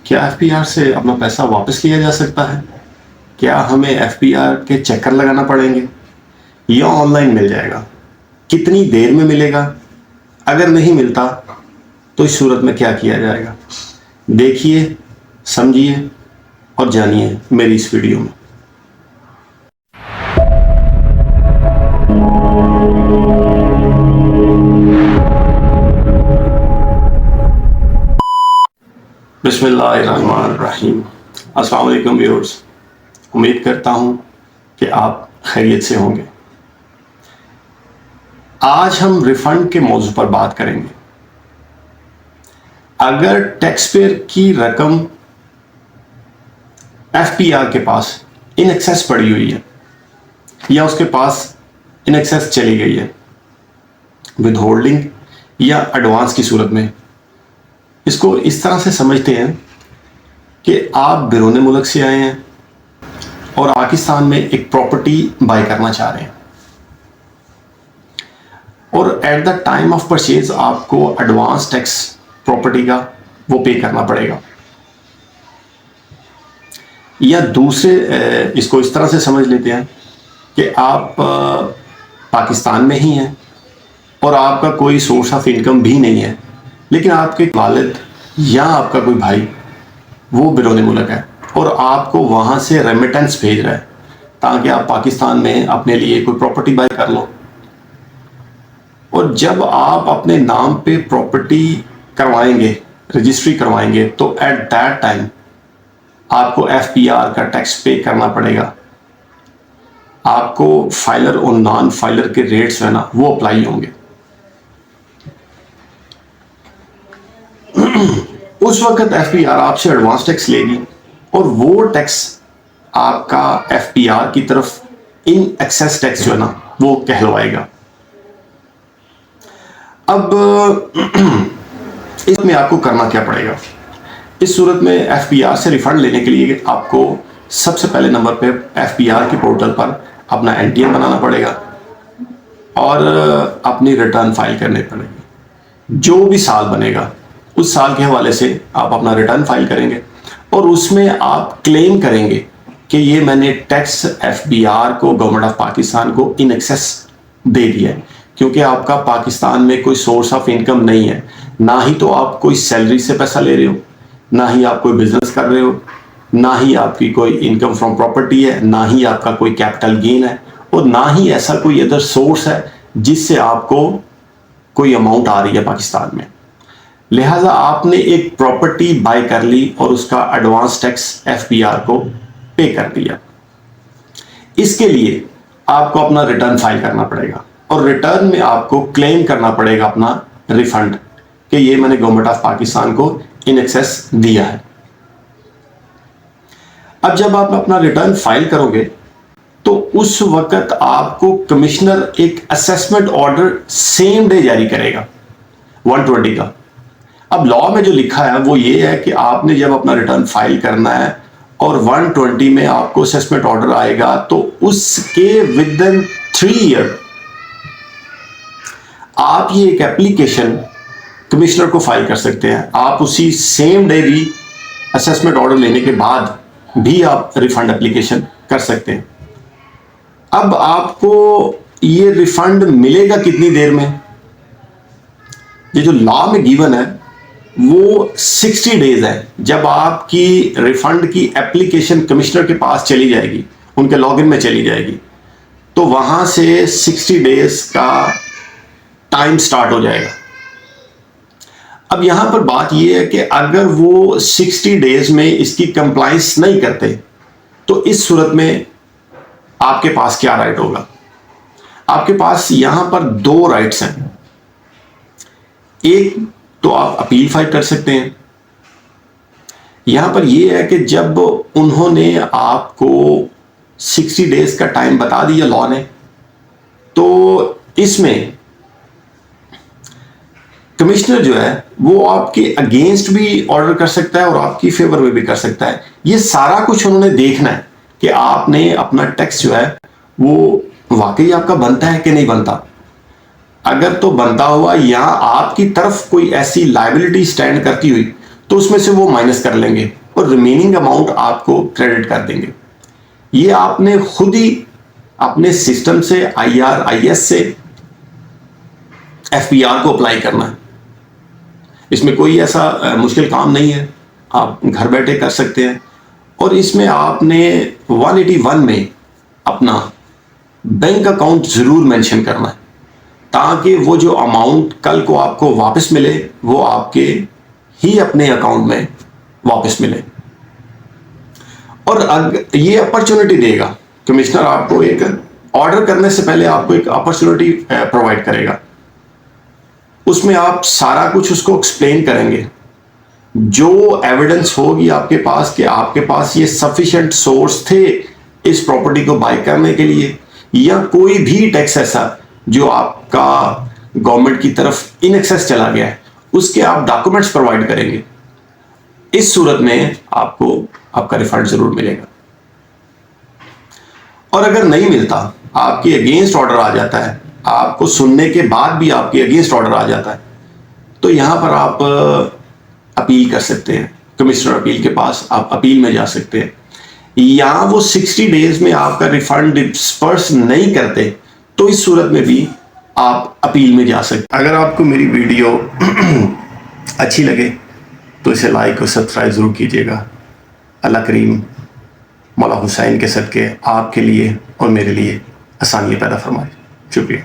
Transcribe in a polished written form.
کیا F P are سے اپنا پیسہ واپس لیا جا سکتا ہے؟ کیا ہمیں ایف پی آر کے چکر لگانا پڑیں گے یا آن لائن مل جائے گا؟ کتنی دیر میں ملے گا؟ اگر نہیں ملتا تو اس صورت میں کیا کیا جائے گا؟ دیکھیے، سمجھیے اور جانیے میری اس ویڈیو میں۔ بسم اللہ الرحمن الرحیم۔ السلام علیکم ویورز، امید کرتا ہوں کہ آپ خیریت سے ہوں گے۔ آج ہم ریفنڈ کے موضوع پر بات کریں گے۔ اگر ٹیکس پیئر کی رقم ایف پی آر کے پاس ان ایکسیس پڑی ہوئی ہے یا اس کے پاس ان ایکسیس چلی گئی ہے ود ہولڈنگ یا ایڈوانس کی صورت میں، اس کو اس طرح سے سمجھتے ہیں کہ آپ بیرون ملک سے آئے ہیں اور پاکستان میں ایک پراپرٹی بائی کرنا چاہ رہے ہیں، اور at the time of purchase آپ کو ایڈوانس ٹیکس پراپرٹی کا وہ پے کرنا پڑے گا۔ یا دوسرے اس کو اس طرح سے سمجھ لیتے ہیں کہ آپ پاکستان میں ہی ہیں اور آپ کا کوئی سورس آف انکم بھی نہیں ہے، لیکن آپ کے والد یا آپ کا کوئی بھائی وہ بیرون ملک ہے اور آپ کو وہاں سے ریمیٹنس بھیج رہا ہے تاکہ آپ پاکستان میں اپنے لیے کوئی پراپرٹی بائی کر لو۔ اور جب آپ اپنے نام پہ پراپرٹی کروائیں گے، رجسٹری کروائیں گے، تو ایٹ دیٹ ٹائم آپ کو ایف پی آر کا ٹیکس پے کرنا پڑے گا۔ آپ کو فائلر اور نان فائلر کے ریٹس ہے نا وہ اپلائی ہوں گے۔ اس وقت ایف پی آر آپ سے ایڈوانس ٹیکس لے گی اور وہ ٹیکس آپ کا ایف پی آر کی طرف ان ایکسیس ٹیکس جو ہے نا وہ کہلوائے گا۔ اب اس میں آپ کو کرنا کیا پڑے گا؟ اس صورت میں ایف پی آر سے ریفنڈ لینے کے لیے آپ کو سب سے پہلے نمبر پہ ایف پی آر کے پورٹل پر اپنا این ٹی ایم بنانا پڑے گا اور اپنی ریٹرن فائل کرنی پڑے گی۔ جو بھی سال بنے گا اس سال کے حوالے سے آپ اپنا ریٹرن فائل کریں گے اور اس میں آپ کلیم کریں گے کہ یہ میں نے ٹیکس ایف بی آر کو گورنمنٹ آف پاکستان کو ان ایکسیس دے دیا ہے، کیونکہ آپ کا پاکستان میں کوئی سورس آف انکم نہیں ہے، نہ ہی تو آپ کوئی سیلری سے پیسہ لے رہے ہو، نہ ہی آپ کوئی بزنس کر رہے ہو، نہ ہی آپ کی کوئی انکم فرام پراپرٹی ہے، نہ ہی آپ کا کوئی کیپٹل گین ہے، اور نہ ہی ایسا کوئی ادر سورس ہے جس سے آپ کو کوئی اماؤنٹ آ رہی ہے پاکستان میں۔ لہٰذا آپ نے ایک پراپرٹی بائی کر لی اور اس کا advance tax F P R کو پے کر دیا۔ اس کے لیے آپ کو اپنا ریٹرن فائل کرنا پڑے گا اور ریٹرن میں آپ کو کلیم کرنا پڑے گا اپنا ریفنڈ کہ یہ میں نے گورنمنٹ آف پاکستان کو ان ایکسیس دیا ہے۔ اب جب آپ اپنا ریٹرن فائل کرو گے تو اس وقت آپ کو کمشنر ایک اسیسمنٹ آرڈر سیم ڈے جاری کرے گا 120 کا۔ اب لا میں جو لکھا ہے وہ یہ ہے کہ آپ نے جب اپنا ریٹرن فائل کرنا ہے اور 120 میں آپ کو اسیسمنٹ آرڈر آئے گا تو اس کے ودن 3 ایئر آپ یہ ایک اپلیکیشن کمشنر کو فائل کر سکتے ہیں۔ آپ اسی سیم ڈے بھی اسیسمنٹ آرڈر لینے کے بعد بھی آپ ریفنڈ اپلیکیشن کر سکتے ہیں۔ اب آپ کو یہ ریفنڈ ملے گا کتنی دیر میں؟ یہ جو لا میں گیون ہے وہ 60 ڈیز ہے۔ جب آپ کی ریفنڈ کی اپلیکیشن کمشنر کے پاس چلی جائے گی، ان کے لاگ ان میں چلی جائے گی، تو وہاں سے 60 ڈیز کا ٹائم سٹارٹ ہو جائے گا۔ اب یہاں پر بات یہ ہے کہ اگر وہ 60 ڈیز میں اس کی کمپلائنس نہیں کرتے تو اس صورت میں آپ کے پاس کیا رائٹ ہوگا؟ آپ کے پاس یہاں پر 2 رائٹس ہیں۔ ایک تو آپ اپیل فائل کر سکتے ہیں۔ یہاں پر یہ ہے کہ جب انہوں نے آپ کو 60 ڈیز کا ٹائم بتا دیا لا نے، تو اس میں کمشنر جو ہے وہ آپ کے اگینسٹ بھی آرڈر کر سکتا ہے اور آپ کی فیور میں بھی کر سکتا ہے۔ یہ سارا کچھ انہوں نے دیکھنا ہے کہ آپ نے اپنا ٹیکس جو ہے وہ واقعی آپ کا بنتا ہے کہ نہیں بنتا۔ اگر تو بنتا ہوا یا آپ کی طرف کوئی ایسی لائبلٹی سٹینڈ کرتی ہوئی تو اس میں سے وہ مائنس کر لیں گے اور ریمیننگ اماؤنٹ آپ کو کریڈٹ کر دیں گے. یہ آپ نے خود ہی اپنے سسٹم سے IRIS سے FPR کو اپلائی کرنا ہے. اس میں کوئی ایسا مشکل کام نہیں ہے، آپ گھر بیٹھے کر سکتے ہیں. اور اس میں آپ نے 181 میں اپنا بینک اکاؤنٹ ضرور مینشن کرنا ہے تاکہ وہ جو اماؤنٹ کل کو آپ کو واپس ملے وہ آپ کے ہی اپنے اکاؤنٹ میں واپس ملے. اور یہ اپرچونٹی دے گا کمشنر، آپ کو ایک آرڈر کرنے سے پہلے آپ کو ایک اپرچونٹی پرووائڈ کرے گا. اس میں آپ سارا کچھ اس کو ایکسپلین کریں گے، جو ایویڈنس ہوگی آپ کے پاس کہ آپ کے پاس یہ سفیشینٹ سورس تھے اس پراپرٹی کو بائی کرنے کے لیے، یا کوئی بھی ٹیکس ایسا جو آپ کا گورنمنٹ کی طرف ان ایکسس چلا گیا ہے، اس کے آپ ڈاکومنٹس پرووائڈ کریں گے. اس صورت میں آپ کو آپ کا ریفنڈ ضرور ملے گا. اور اگر نہیں ملتا، آپ کے اگینسٹ آرڈر آ جاتا ہے، آپ کو سننے کے بعد بھی آپ کے اگینسٹ آرڈر آ جاتا ہے، تو یہاں پر آپ اپیل کر سکتے ہیں. کمشنر اپیل کے پاس آپ اپیل میں جا سکتے ہیں. یہاں وہ 60 ڈیز میں آپ کا ریفنڈ ڈسپرس نہیں کرتے تو اس صورت میں بھی آپ اپیل میں جا سکتے. اگر آپ کو میری ویڈیو اچھی لگے تو اسے لائک اور سبسکرائب ضرور کیجیے گا. اللہ کریم مولا حسین کے صدقے آپ کے لیے اور میرے لیے آسانیاں پیدا فرمائے. شکریہ.